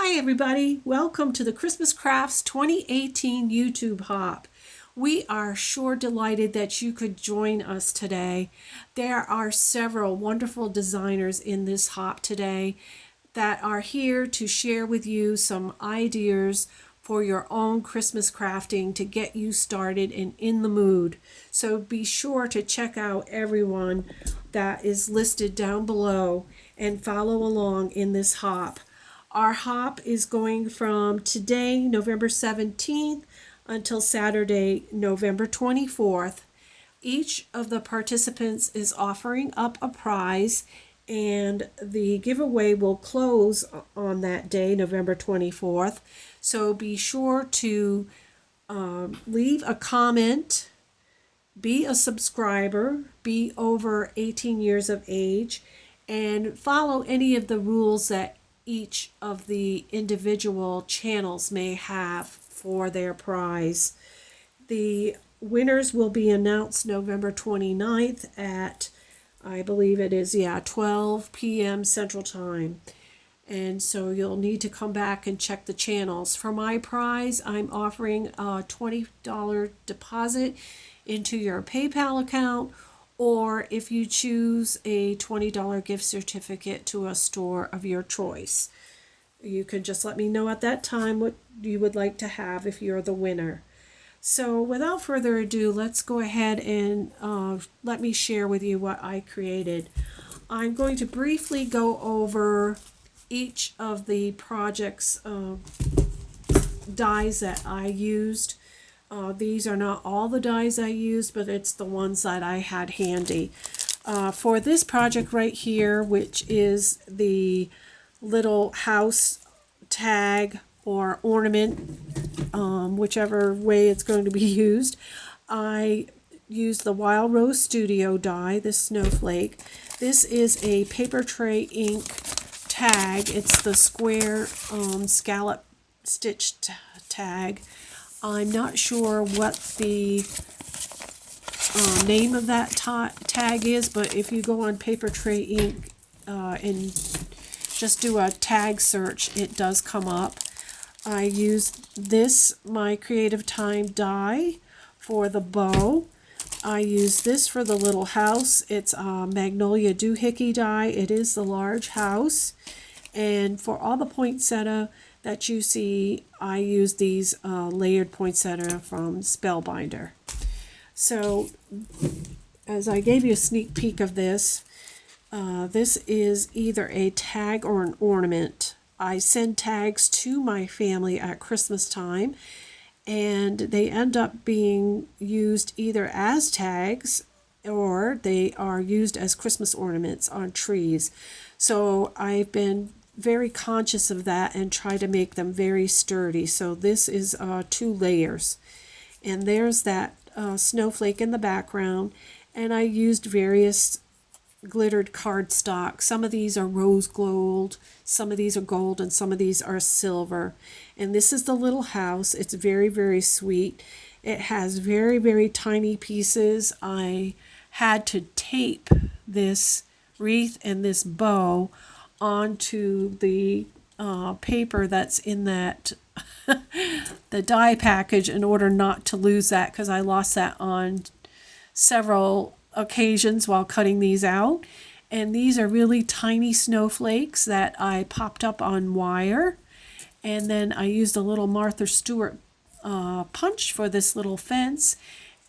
Hi everybody, welcome to the Christmas Crafts 2018 YouTube Hop. We are sure delighted that you could join us today. There are several wonderful designers in this hop today that are here to share with you some ideas for your own Christmas crafting to get you started and in the mood. So be sure to check out everyone that is listed down below and follow along in this hop. Our hop is going from today, November 17th, until Saturday, November 24th. Each of the participants is offering up a prize, and the giveaway will close on that day, November 24th. So be sure to leave a comment, be a subscriber, be over 18 years of age, and follow any of the rules that each of the individual channels may have for their prize. The winners will be announced November 29th at, I believe it is, 12 p.m. Central Time. And so you'll need to come back and check the channels. For my prize, I'm offering a $20 deposit into your PayPal account, or if you choose a $20 gift certificate to a store of your choice. You can just let me know at that time what you would like to have if you're the winner. So without further ado, let's go ahead and let me share with you what I created. I'm going to briefly go over each of the projects dies that I used. These are not all the dies I used, but it's the ones that I had handy. For this project right here, which is the little house tag or ornament, whichever way it's going to be used, I used the Wild Rose Studio die, this snowflake. This is a paper tray ink tag. It's the square scallop stitched tag. I'm not sure what the name of that tag is, but if you go on Paper Tray Ink and just do a tag search, it does come up. I used this, my Creative Time die, for the bow. I used this for the little house. It's a Magnolia Doohickey die. It is the large house. And for all the poinsettia that you see, I use these layered poinsettia from Spellbinder. So as I gave you a sneak peek of this, this is either a tag or an ornament. I send tags to my family at Christmas time, and they end up being used either as tags or they are used as Christmas ornaments on trees. So I've been very conscious of that and try to make them very sturdy. So this is 2 layers, and there's that snowflake in the background, and I used various glittered cardstock. Some of these are rose gold, some of these are gold, and some of these are silver. And this is the little house. It's very, very sweet. It has very, very tiny pieces. I had to tape this wreath and this bow onto the paper that's in that the die package in order not to lose that, because I lost that on several occasions while cutting these out. And these are really tiny snowflakes that I popped up on wire, and then I used a little Martha Stewart punch for this little fence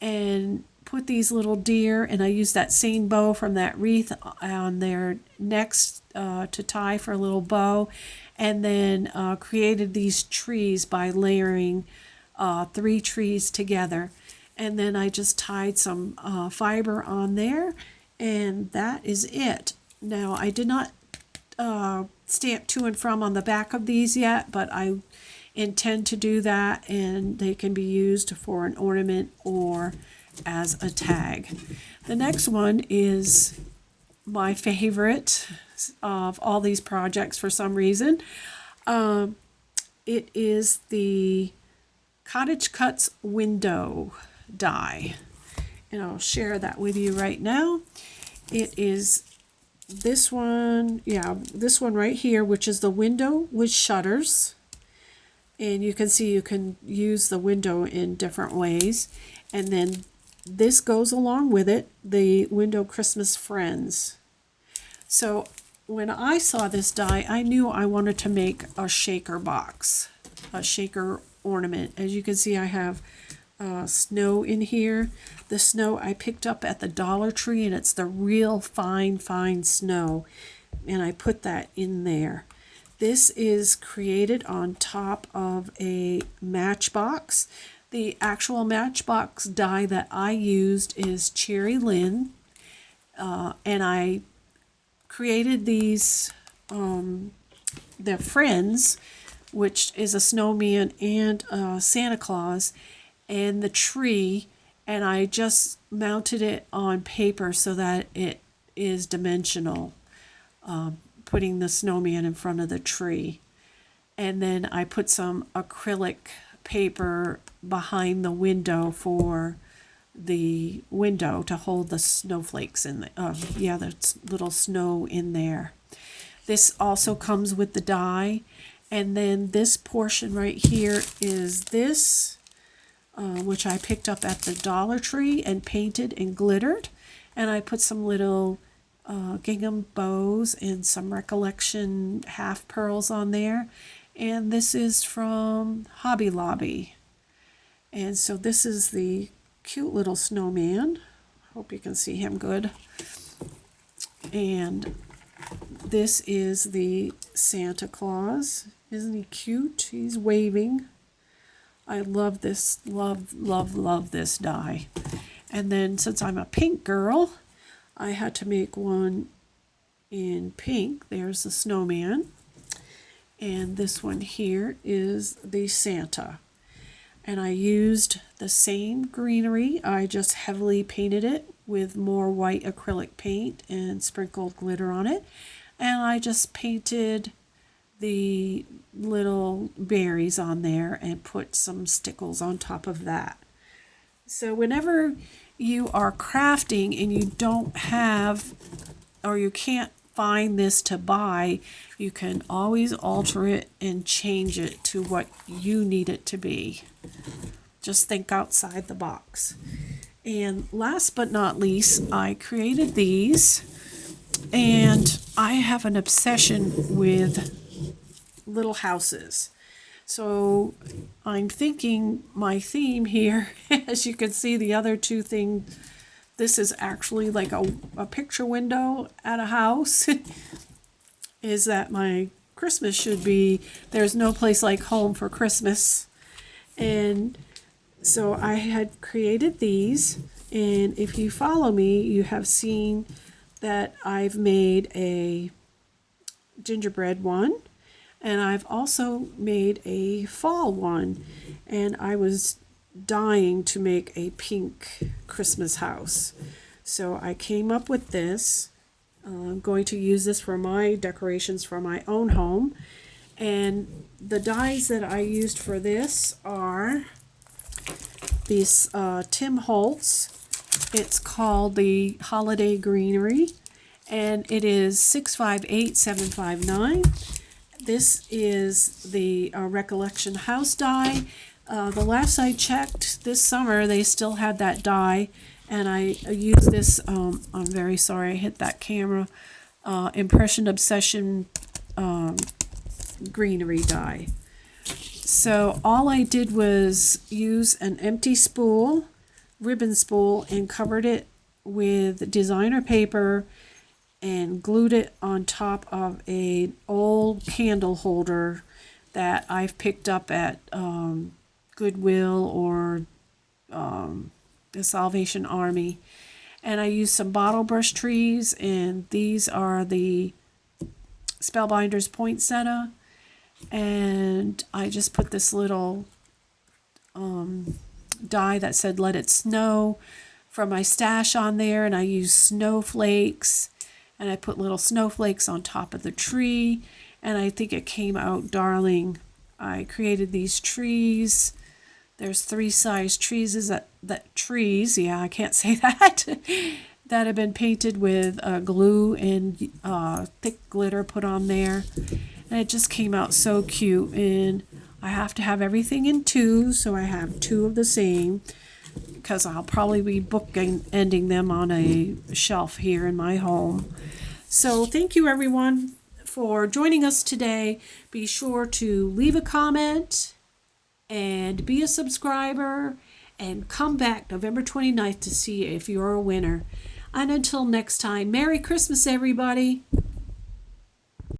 and put these little deer, and I used that same bow from that wreath on their necks to tie for a little bow, and then created these trees by layering 3 trees together. And then I just tied some fiber on there, and that is it. Now, I did not stamp to and from on the back of these yet, but I intend to do that, and they can be used for an ornament or as a tag. The next one is my favorite of all these projects for some reason. It is the Cottage Cuts window die, and I'll share that with you right now. It is this one, yeah, this one right here, which is the window with shutters. And you can see you can use the window in different ways. And then this goes along with it, the window Christmas Friends. So when I saw this die, I knew I wanted to make a shaker box, a shaker ornament. As you can see, I have snow in here. The snow I picked up at the Dollar Tree, and it's the real fine snow. And I put that in there. This is created on top of a matchbox. The actual matchbox die that I used is Cherry Lynn, and I created these, their friends, which is a snowman and Santa Claus, and the tree, and I just mounted it on paper so that it is dimensional, putting the snowman in front of the tree. And then I put some acrylic paper behind the window for the window to hold the snowflakes in the, the little snow in there. This also comes with the die. And then this portion right here is this, which I picked up at the Dollar Tree and painted and glittered. And I put some little gingham bows and some Recollection half pearls on there. And this is from Hobby Lobby. And so this is the cute little snowman. Hope you can see him good. And this is the Santa Claus. Isn't he cute? He's waving. I love this, love this die. And then since I'm a pink girl, I had to make one in pink. There's the snowman. And this one here is the Santa. And I used the same greenery. I just heavily painted it with more white acrylic paint and sprinkled glitter on it. And I just painted the little berries on there and put some stickles on top of that. So whenever you are crafting and you don't have, or you can't find this to buy, you can always alter it and change it to what you need it to be. Just think outside the box. And last but not least, I created these, and I have an obsession with little houses. So I'm thinking my theme here, as you can see, the other two things, this is actually like a picture window at a house, is that my Christmas should be, there's no place like home for Christmas. And so I had created these, and if you follow me, you have seen that I've made a gingerbread one, and I've also made a fall one, and I was dying to make a pink Christmas house. So I came up with this. I'm going to use this for my decorations for my own home. And the dies that I used for this are these Tim Holtz. It's called the Holiday Greenery, and it is 658759. This is the Recollection House die. The last I checked this summer, they still had that die, and I used this, I'm very sorry I hit that camera, Impression Obsession greenery die. So all I did was use an empty spool, ribbon spool, and covered it with designer paper and glued it on top of an old candle holder that I've picked up at Goodwill or the Salvation Army. And I used some bottle brush trees, and these are the Spellbinders poinsettia. And I just put this little die that said "Let It Snow" from my stash on there, and I used snowflakes, and I put little snowflakes on top of the tree, and I think it came out darling. I created these trees. There's 3 size trees. That trees? Yeah, I can't say that. that have been painted with glue and thick glitter put on there. And it just came out so cute. And I have to have everything in two, so I have two of the same, because I'll probably be bookending them on a shelf here in my home. So thank you everyone for joining us today. Be sure to leave a comment and be a subscriber, and come back November 29th to see if you're a winner. And until next time, Merry Christmas, everybody.